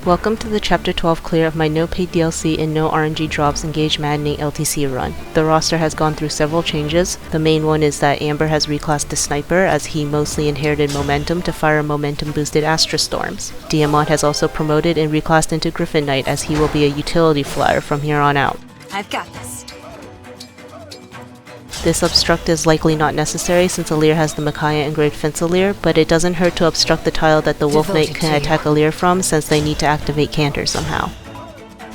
Welcome to the Chapter 12 clear of my no paid DLC and no RNG drops Engage Maddening LTC run. The roster has gone through several changes. The main one is that Amber has reclassed to Sniper as he mostly inherited Momentum to fire momentum boosted Astra Storms. Diamant has also promoted and reclassed into Griffin Knight as he will be a utility flyer from here on out. I've got this. This Obstruct is likely not necessary since Alear has the Micaiah engraved fence Alear, but it doesn't hurt to obstruct the tile that the Wolf Knight can attack Alear from since they need to activate Canter somehow.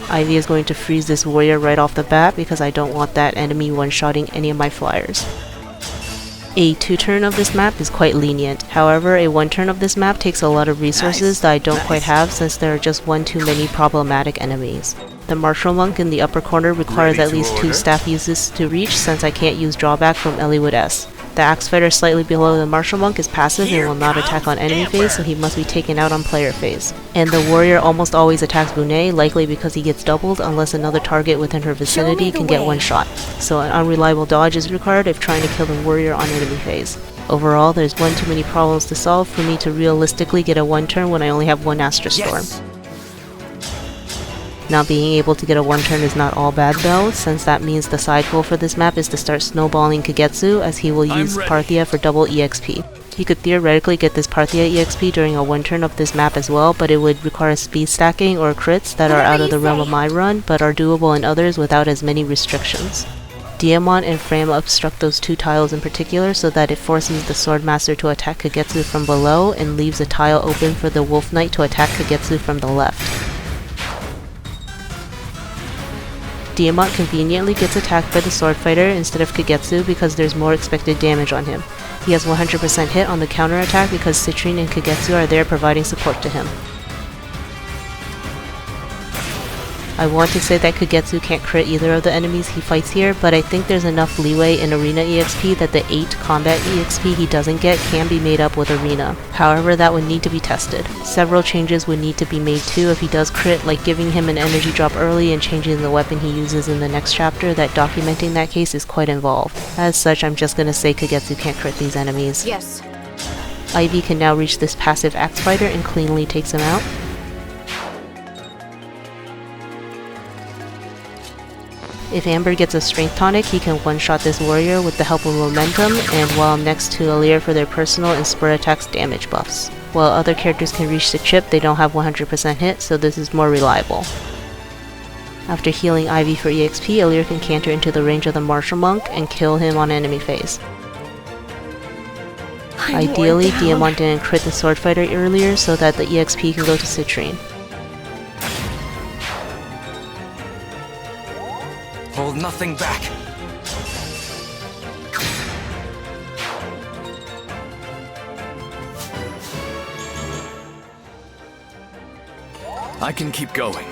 Ivy is going to freeze this warrior right off the bat because I don't want that enemy one-shotting any of my flyers. A 2-turn of this map is quite lenient, however a 1-turn of this map takes a lot of resources that I don't quite have since there are just one too many problematic enemies. The Martial Monk in the upper corner requires at least 2 staff uses to reach since I can't use drawback from Eliwood S. The Axe Fighter slightly below the Martial Monk is passive and will not attack on enemy phase, so he must be taken out on player phase. And the Warrior almost always attacks Bonet, likely because he gets doubled unless another target within her vicinity can get one shot. So an unreliable dodge is required if trying to kill the Warrior on enemy phase. Overall, there's one too many problems to solve for me to realistically get a 1-turn when I only have 1 Astra Storm. Not being able to get a 1-turn is not all bad though, since that means the side goal for this map is to start snowballing Kagetsu as he will use Parthia for double EXP. He could theoretically get this Parthia EXP during a 1-turn of this map as well, but it would require speed stacking or crits that are out of the realm of my run, but are doable in others without as many restrictions. Diamant and Frame obstruct those 2 tiles in particular so that it forces the Swordmaster to attack Kagetsu from below and leaves a tile open for the Wolf Knight to attack Kagetsu from the left. Diamant conveniently gets attacked by the Sword Fighter instead of Kagetsu because there's more expected damage on him. He has 100% hit on the counter attack because Citrinne and Kagetsu are there providing support to him. I want to say that Kagetsu can't crit either of the enemies he fights here, but I think there's enough leeway in Arena EXP that the 8 combat EXP he doesn't get can be made up with Arena. However, that would need to be tested. Several changes would need to be made too if he does crit, like giving him an energy drop early and changing the weapon he uses in the next chapter, that documenting that case is quite involved. As such, I'm just gonna say Kagetsu can't crit these enemies. Yes. Ivy can now reach this passive Axe Fighter and cleanly takes him out. If Amber gets a Strength Tonic, he can one-shot this warrior with the help of Momentum, and while next to Alear for their personal and Spur attacks damage buffs. While other characters can reach the chip, they don't have 100% hit, so this is more reliable. After healing Ivy for EXP, Alear can canter into the range of the Martial Monk and kill him on enemy phase. Ideally, Diamant didn't crit the Sword Fighter earlier so that the EXP can go to Citrinne. Hold nothing back. I can keep going.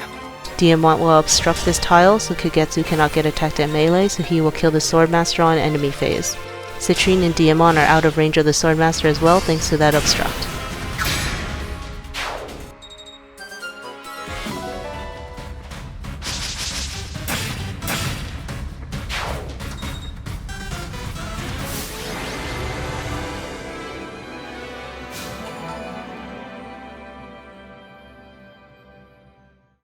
Diamant will obstruct this tile so Kagetsu cannot get attacked at melee, so he will kill the Swordmaster on enemy phase. Citrinne and Diamant are out of range of the Swordmaster as well thanks to that obstruct.